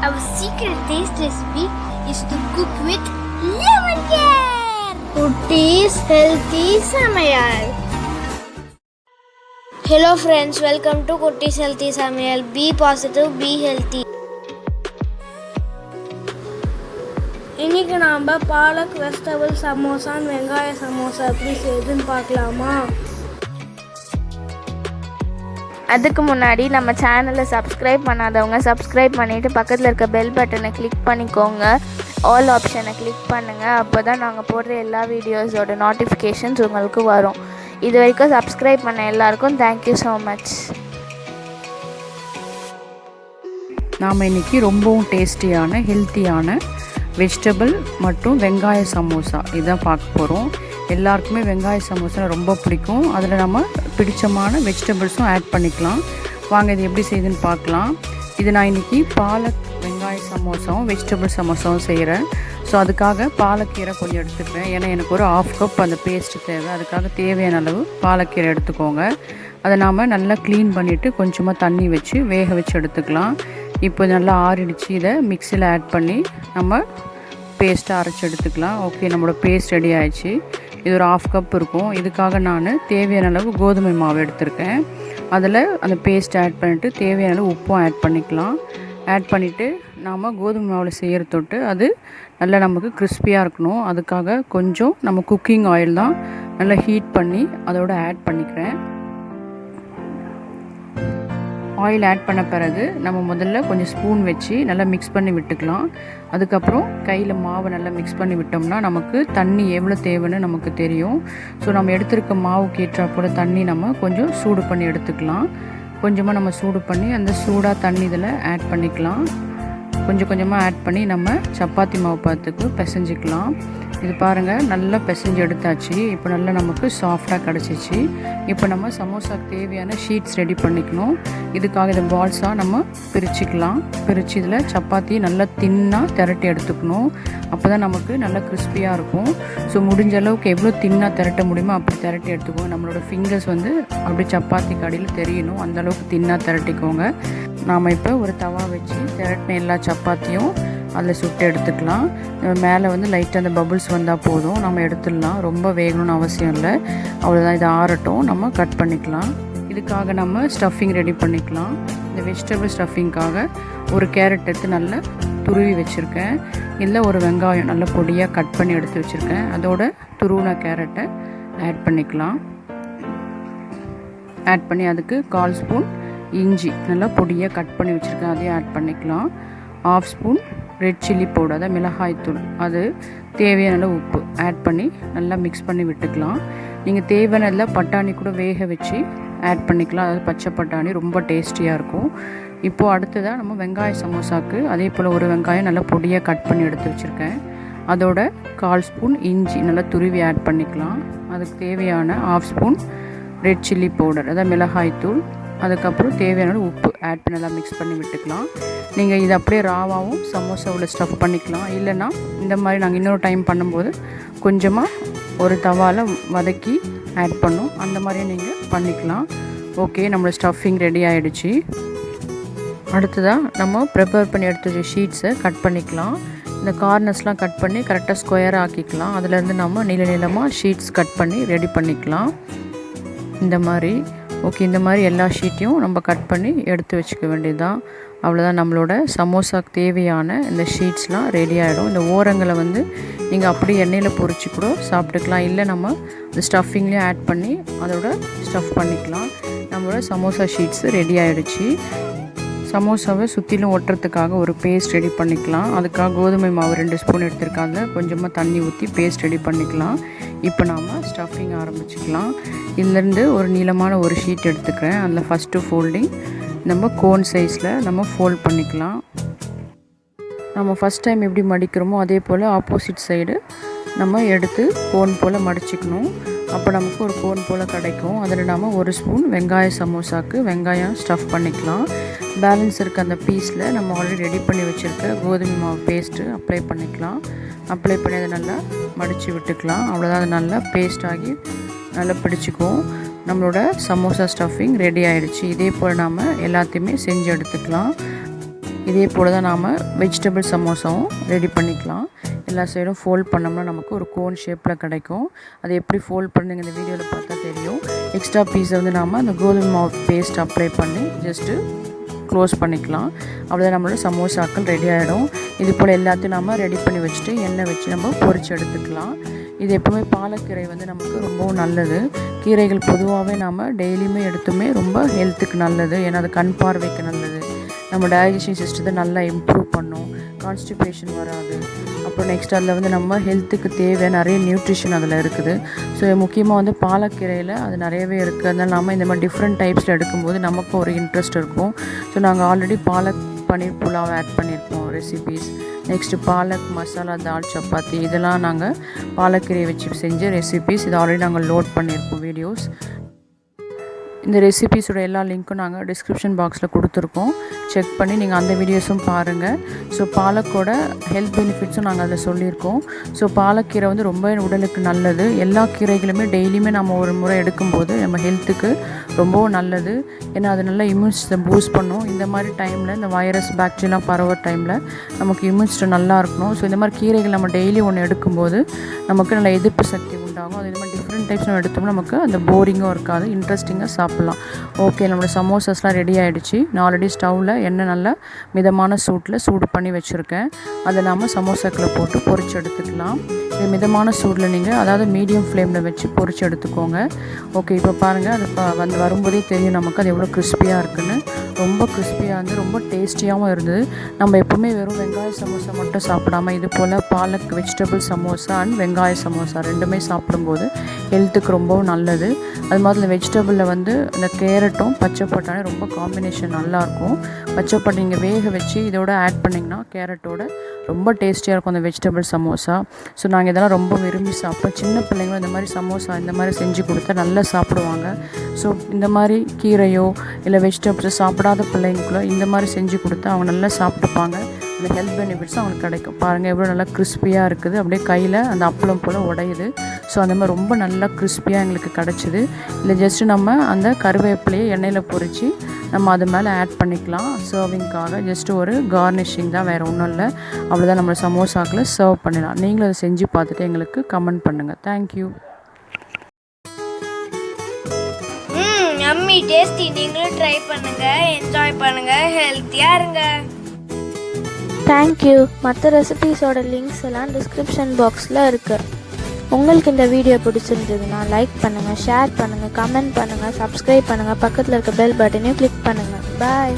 Our secret taste recipe is to cook with lemon care. Kutties healthy Samayal. Hello friends, welcome to Kutties healthy Samayal. Be positive, be healthy. இன்னைக்கு நாம palak vegetable samosa வெங்காய சமோசா எப்படி செய்யுதுன்னு பார்க்கலாமா? அதுக்கு முன்னாடி நம்ம சேனலை சப்ஸ்கிரைப் பண்ணாதவங்க சப்ஸ்கிரைப் பண்ணிவிட்டு பக்கத்தில் இருக்க பெல் பட்டனை கிளிக் பண்ணிக்கோங்க. ஆல் ஆப்ஷனை கிளிக் பண்ணுங்கள். அப்போ தான் நாங்கள் போடுற எல்லா வீடியோஸோட நோட்டிஃபிகேஷன்ஸ் உங்களுக்கு வரும். இது வரைக்கும் சப்ஸ்கிரைப் பண்ண எல்லாருக்கும் தேங்க்யூ ஸோ மச். நாம் இன்றைக்கி ரொம்பவும் டேஸ்டியான ஹெல்த்தியான வெஜிடபிள் மற்றும் வெங்காய சமோசா இதுதான் பார்க்க போகிறோம். எல்லாருக்குமே வெங்காய சமோசா ரொம்ப பிடிக்கும். அதில் நம்ம பிடிச்சமான வெஜிடபிள்ஸும் ஆட் பண்ணிக்கலாம். வாங்க இது எப்படி செய்யுதுன்னு பார்க்கலாம். இது நான் இன்றைக்கி பாலக் வெங்காய சமோசாவும் வெஜிடபிள் சமோசாவும் செய்கிறேன். ஸோ அதுக்காக பாலக்கீரை கொஞ்சம் எடுத்துக்கிறேன். ஏன்னா எனக்கு ஒரு 1/2 கப் அந்த பேஸ்ட்டு தேவை. அதுக்காக தேவையான அளவு பாலக்கீரை எடுத்துக்கோங்க. அதை நாம் நல்லா க்ளீன் பண்ணிவிட்டு கொஞ்சமாக தண்ணி வச்சு வேக வச்சு எடுத்துக்கலாம். இப்போ நல்லா ஆறிடுச்சு. இதை மிக்சியில் ஆட் பண்ணி நம்ம பேஸ்ட்டாக அரைச்சி எடுத்துக்கலாம். ஓகே, நம்மளோட பேஸ்ட் ரெடி ஆகிடுச்சு. இது ஒரு 1/2 கப் இருக்கும். இதுக்காக நான் தேவையான அளவு கோதுமை மாவு எடுத்திருக்கேன். அதில் அந்த பேஸ்ட் ஆட் பண்ணிவிட்டு தேவையான அளவு உப்பும் ஆட் பண்ணிக்கலாம். ஆட் பண்ணிவிட்டு நாம் கோதுமை மாவில் செய்கிற தொட்டு அது நல்லா நமக்கு கிறிஸ்பியாக இருக்கணும். அதுக்காக கொஞ்சம் நம்ம குக்கிங் ஆயில் தான் நல்லா ஹீட் பண்ணி அதோட ஆட் பண்ணிக்கிறேன். ஆயில் ஆட் பண்ண பிறகு நம்ம முதல்ல கொஞ்சம் ஸ்பூன் வச்சு நல்லா மிக்ஸ் பண்ணி விட்டுக்கலாம். அதுக்கப்புறம் கையில் மாவை நல்லா மிக்ஸ் பண்ணி விட்டோம்னா நமக்கு தண்ணி எவ்வளோ தேவைன்னு நமக்கு தெரியும். ஸோ நம்ம எடுத்துருக்க மாவுக்கு ஏற்றா போல் தண்ணி நம்ம கொஞ்சம் சூடு பண்ணி எடுத்துக்கலாம். கொஞ்சமாக நம்ம சூடு பண்ணி அந்த சூடாக தண்ணி இதில் ஆட் பண்ணிக்கலாம். கொஞ்சம் கொஞ்சமாக ஆட் பண்ணி நம்ம சப்பாத்தி மாவு பார்த்துக்கு பிசைஞ்சிக்கலாம். இது பாருங்கள், நல்லா பிசைஞ்சு எடுத்தாச்சு. இப்போ நல்லா நமக்கு சாஃப்டாக கிடச்சிச்சு. இப்போ நம்ம சமோசாக்கு தேவையான ஷீட்ஸ் ரெடி பண்ணிக்கணும். இதுக்காக இதை பால்ஸாக நம்ம பிரிச்சுக்கலாம். பிரித்து இதில் சப்பாத்தி நல்லா தின்னாக திரட்டி எடுத்துக்கணும். அப்போ தான் நமக்கு நல்லா கிறிஸ்பியாக இருக்கும். ஸோ முடிஞ்ச அளவுக்கு எவ்வளோ தின்னாக திரட்ட முடியுமோ அப்படி திரட்டி எடுத்துக்கோங்க. நம்மளோட ஃபிங்கர்ஸ் வந்து அப்படி சப்பாத்தி கடையில் தெரியணும். அந்தளவுக்கு தின்னாக திரட்டிக்கோங்க. நாம் இப்போ ஒரு தவா வச்சு திரட்டின எல்லா சப்பாத்தியும் அதில் சுட்டு எடுத்துக்கலாம். மேலே வந்து லைட்டாக அந்த பபுள்ஸ் வந்தால் போதும், நம்ம எடுத்துடலாம். ரொம்ப வேகணும்னு அவசியம் இல்லை. அவ்வளோதான். இது ஆறட்டும், நம்ம கட் பண்ணிக்கலாம். இதுக்காக நம்ம ஸ்டஃபிங் ரெடி பண்ணிக்கலாம். இந்த வெஜிடபிள் ஸ்டஃபிங்காக ஒரு கேரட் எடுத்து நல்லா துருவி வச்சுருக்கேன். இதில் ஒரு வெங்காயம் நல்லா பொடியாக கட் பண்ணி எடுத்து வச்சுருக்கேன். அதோட துருவின கேரட்டை ஆட் பண்ணிக்கலாம். ஆட் பண்ணி அதுக்கு 1/4 ஸ்பூன் இஞ்சி நல்லா பொடியாக கட் பண்ணி வச்சுருக்கேன். அதையும் ஆட் பண்ணிக்கலாம். 1/2 ஸ்பூன் ரெட் சில்லி பவுடர், அதாவது மிளகாய்த்தூள், அது தேவையான உப்பு ஆட் பண்ணி நல்லா மிக்ஸ் பண்ணி விட்டுக்கலாம். நீங்கள் தேவையான பட்டாணி கூட வேக வச்சு ஆட் பண்ணிக்கலாம். அதாவது பச்சை பட்டாணி ரொம்ப டேஸ்டியாக இருக்கும். இப்போது அடுத்ததாக நம்ம வெங்காய சமோசாவுக்கு அதே போல் ஒரு வெங்காயம் நல்லா பொடியாக கட் பண்ணி எடுத்து வச்சுருக்கேன். அதோட 1/4 ஸ்பூன் இஞ்சி நல்லா துருவி ஆட் பண்ணிக்கலாம். அதுக்கு தேவையான 1/2 ஸ்பூன் ரெட் சில்லி பவுடர், அதாவது மிளகாய்த்தூள், அதுக்கப்புறம் தேவையான உப்பு ஆட் பண்ணி நல்லா மிக்ஸ் பண்ணி விட்டுக்கலாம். நீங்கள் இது அப்படியே ராவாகவும் சமோசாவில் ஸ்டஃப் பண்ணிக்கலாம். இல்லைன்னா இந்த மாதிரி நாங்கள் இன்னொரு டைம் பண்ணும்போது கொஞ்சமாக ஒரு தவாவில் வதக்கி ஆட் பண்ணோம். அந்த மாதிரியே நீங்கள் பண்ணிக்கலாம். ஓகே, நம்மளோட ஸ்டஃபிங் ரெடி ஆகிடுச்சு. அடுத்ததாக நம்ம ப்ரிப்பேர் பண்ணி எடுத்து வச்ச ஷீட்ஸை கட் பண்ணிக்கலாம். இந்த கார்னர்ஸ்லாம் கட் பண்ணி கரெக்டாக ஸ்கொயராக ஆக்கிக்கலாம். அதிலேருந்து நம்ம நீளமாக ஷீட்ஸ் கட் பண்ணி ரெடி பண்ணிக்கலாம். இந்த மாதிரி ஓகே, இந்த மாதிரி எல்லா ஷீட்டையும் நம்ம கட் பண்ணி எடுத்து வச்சுக்க வேண்டியதுதான். அவ்வளோதான், நம்மளோட சமோசாக்கு தேவையான இந்த ஷீட்ஸ்லாம் ரெடி ஆகிடும். இந்த ஓரங்களை வந்து நீங்கள் அப்படியே எண்ணெயில் பொரிச்சு கூட சாப்பிட்டுக்கலாம். இல்லை நம்ம இந்த ஸ்டஃபிங்லேயும் ஆட் பண்ணி அதோட ஸ்டஃப் பண்ணிக்கலாம். நம்மளோட சமோசா ஷீட்ஸ் ரெடி ஆகிடுச்சு. சமோசாவை சுற்றிலும் ஒட்டுறதுக்காக ஒரு பேஸ்ட் ரெடி பண்ணிக்கலாம். அதுக்காக கோதுமை மாவு 2 ஸ்பூன் எடுத்துருக்காங்க. கொஞ்சமாக தண்ணி ஊற்றி பேஸ்ட் ரெடி பண்ணிக்கலாம். இப்போ நாம் ஸ்டஃபிங் ஆரம்பிச்சுக்கலாம். இதுலேருந்து ஒரு நீளமான ஒரு ஷீட் எடுத்துக்கிறேன். அதில் ஃபஸ்ட்டு ஃபோல்டிங் நம்ம கோன் சைஸில் நம்ம ஃபோல்ட் பண்ணிக்கலாம். நம்ம ஃபஸ்ட் டைம் எப்படி மடிக்கிறோமோ அதே போல் ஆப்போசிட் சைடு நம்ம எடுத்து கோன் போல் மடிச்சிக்கணும். அப்போ நமக்கு ஒரு கோன் போல் கிடைக்கும். அதில் நம்ம ஒரு ஸ்பூன் வெங்காய சமோசாவுக்கு வெங்காயம் ஸ்டஃப் பண்ணிக்கலாம். பேலன்ஸ் இருக்க அந்த பீஸில் நம்ம ஆல்ரெடி ரெடி பண்ணி வச்சுருக்க கோதுமை மாவு பேஸ்ட்டு அப்ளை பண்ணிக்கலாம். அப்ளை பண்ணி அதை நல்லா மடித்து விட்டுக்கலாம். அவ்வளோதான், அது நல்லா பேஸ்ட் ஆகி நல்லா பிடிச்சிக்கும். நம்மளோட சமோசா ஸ்டஃபிங் ரெடி ஆகிடுச்சு. இதே போல் நாம் எல்லாத்தையுமே செஞ்சு எடுத்துக்கலாம். இதே போல் தான் நாம் வெஜிடபிள் சமோசாவும் ரெடி பண்ணிக்கலாம். எல்லா சைடும் ஃபோல்ட் பண்ணோம்னா நமக்கு ஒரு கோன் ஷேப்பில் கிடைக்கும். அதை எப்படி ஃபோல்ட் பண்ணுங்க இந்த வீடியோவில் பார்த்தா தெரியும். எக்ஸ்ட்ரா பீஸை வந்து நாம் அந்த கோதுமை மாவு பேஸ்ட் அப்ளை பண்ணி ஜஸ்ட்டு க்ளோஸ் பண்ணிக்கலாம். அவ்வளோதான் நம்மளோட சமோசாக்கள் ரெடி ஆகிடும். இது போல் எல்லாத்தையும் நம்ம ரெடி பண்ணி வச்சுட்டு எண்ணெய் வச்சு நம்ம பொரிச்சு எடுத்துக்கலாம். இது எப்போவுமே பாலக்கீரை வந்து நமக்கு ரொம்பவும் நல்லது. கீரைகள் பொதுவாகவே நாம் டெய்லியுமே எடுத்துமே ரொம்ப ஹெல்த்துக்கு நல்லது. ஏன்னா அது கண் பார்வைக்கு நல்லது. நம்ம டைஜஷன் சிஸ்டத்தை நல்லா இம்ப்ரூவ் பண்ணும். கான்ஸ்டிபேஷன் வராது. அப்புறம் நெக்ஸ்ட் அதில் வந்து நம்ம ஹெல்த்துக்கு தேவையான நிறைய நியூட்ரிஷன் அதில் இருக்குது. ஸோ முக்கியமாக வந்து பாலக்கீரையில் அது நிறையவே இருக்குது. அதனால் நம்ம இந்த மாதிரி டிஃப்ரெண்ட் டைப்ஸில் எடுக்கும்போது நமக்கும் ஒரு இன்ட்ரெஸ்ட் இருக்கும். ஸோ நாங்கள் ஆல்ரெடி பாலக் பன்னீர் புலாவ் ஆட் பண்ணியிருக்கோம் ரெசிபீஸ். நெக்ஸ்ட்டு பாலக் மசாலா தால் சப்பாத்தி இதெல்லாம் நாங்கள் பாலக்கீரையை வச்சு செஞ்ச ரெசிபீஸ். இது ஆல்ரெடி நாங்கள் லோட் பண்ணியிருக்கோம் வீடியோஸ். இந்த ரெசிபீஸோட எல்லா லிங்க்கும் நாங்கள் டிஸ்கிரிப்ஷன் பாக்ஸில் கொடுத்துருக்கோம். செக் பண்ணி நீங்கள் அந்த வீடியோஸும் பாருங்கள். ஸோ பாலக்கோட ஹெல்த் பெனிஃபிட்ஸும் நாங்கள் அதில் சொல்லியிருக்கோம். ஸோ பாலக்கீரை வந்து ரொம்ப உடலுக்கு நல்லது. எல்லா கீரைகளுமே டெய்லியுமே நம்ம ஒரு முறை எடுக்கும்போது நம்ம ஹெல்த்துக்கு ரொம்பவும் நல்லது. ஏன்னா அது நல்லா இம்யூன் சிஸ்டம் பூஸ்ட் பண்ணும். இந்த மாதிரி டைமில் இந்த வைரஸ் பாக்டீரியாலாம் பரவுற டைமில் நமக்கு இம்யூன் சிஸ்டம் நல்லா இருக்கணும். ஸோ இந்த மாதிரி கீரைகள் நம்ம டெய்லி ஒன்று எடுக்கும்போது நமக்கு நல்ல எதிர்ப்பு சக்தி உண்டாகும். அது இந்த மாதிரி டிஃப்ரெண்ட் டைப்ஸ் நம்ம எடுத்தோம்னா நமக்கு அந்த போரிங்கும் இருக்காது, இன்ட்ரெஸ்டிங்காக சாப்பிட்லாம். ஓகே, நம்மளோட சமோசாஸ்லாம் ரெடி ஆகிடுச்சு. நான் ஆல்ரெடி ஸ்டவ்வில் எண்ணெய் நல்லா மிதமான சூடு பண்ணி வச்சுருக்கேன். அதை நாம் சமோசாக்களை போட்டு பொரிச்சு எடுத்துக்கலாம். இது மிதமான சூடில் நீங்கள் அதாவது மீடியம் ஃப்ளேமில் வச்சு பொரிச்சு எடுத்துக்கோங்க. ஓகே, இப்போ பாருங்கள் அது வரும்போதே தெரியும் நமக்கு அது எவ்வளோ கிறிஸ்பியாக இருக்குன்னு. ரொம்ப கிறிஸ்பியாக இருந்து ரொம்ப டேஸ்டியாகவும் இருந்தது. நம்ம எப்போவுமே வெறும் வெங்காய சமோசா மட்டும் சாப்பிடாமல் இது போல் பாலக் வெஜிடபிள் சமோசா அண்ட் வெங்காய சமோசா ரெண்டுமே சாப்பிடும்போது ஹெல்த்துக்கு ரொம்பவும் நல்லது. அது மாதிரி இந்த வெஜிடபிளில் வந்து இந்த கேரட்டும் பச்சை பட்டாணி ரொம்ப காம்பினேஷன் நல்லாயிருக்கும். பச்சை பட்டாணி நீங்கள் வேக வச்சு இதோட ஆட் பண்ணிங்கன்னா கேரட்டோட ரொம்ப டேஸ்டியாக இருக்கும் அந்த வெஜிடபிள் சமோசா. ஸோ நாங்கள் இதெல்லாம் ரொம்ப விரும்பி சாப்பிட்டோம். சின்ன பிள்ளைங்களும் இந்த மாதிரி சமோசா இந்த மாதிரி செஞ்சு கொடுத்தா நல்லா சாப்பிடுவாங்க. ஸோ இந்த மாதிரி கீரையோ இல்லை வெஜிடபிள்ஸோ சாப்பிடாத பிள்ளைங்களுக்குள்ள இந்த மாதிரி செஞ்சு கொடுத்தா அவங்க நல்லா சாப்பிட்டுப்பாங்க. அந்த ஹெல்த் பெனிஃபிட்ஸும் அவங்களுக்கு கிடைக்கும். பாருங்கள் எவ்வளோ நல்லா கிறிஸ்பியாக இருக்குது. அப்படியே கையில் அந்த அப்பளம் போல் உடையுது. ஸோ அந்த மாதிரி ரொம்ப நல்லா கிறிஸ்பியாக எங்களுக்கு கிடச்சிது. இல்லை ஜஸ்ட்டு நம்ம அந்த கருவேப்பிலையை எண்ணெயில் பொரித்து நம்ம அது மேலே ஆட் பண்ணிக்கலாம். சர்விங்காக ஜஸ்ட்டு ஒரு கார்னிஷிங் தான், வேறு ஒன்றும் இல்லை. அவ்வளோதான், நம்ம சமோசாக்களை சர்வ் பண்ணிடலாம். நீங்களும் அதை செஞ்சு பார்த்துட்டு எங்களுக்கு கமெண்ட் பண்ணுங்கள். தேங்க்யூ. Yummy tasty. நீங்களும் ட்ரை பண்ணுங்கள், என்ஜாய் பண்ணுங்கள், ஹெல்த்தியாக இருங்க. தேங்க்யூ. மற்ற ரெசிபீஸோட லிங்க்ஸ் எல்லாம் டிஸ்கிரிப்ஷன் பாக்ஸில் இருக்குது. உங்களுக்கு இந்த வீடியோ பிடிச்சிருந்ததுன்னா லைக் பண்ணுங்கள், ஷேர் பண்ணுங்கள், கமெண்ட் பண்ணுங்கள், சப்ஸ்கிரைப் பண்ணுங்கள், பக்கத்தில் இருக்க பெல் பட்டனையும் கிளிக் பண்ணுங்கள். பாய்.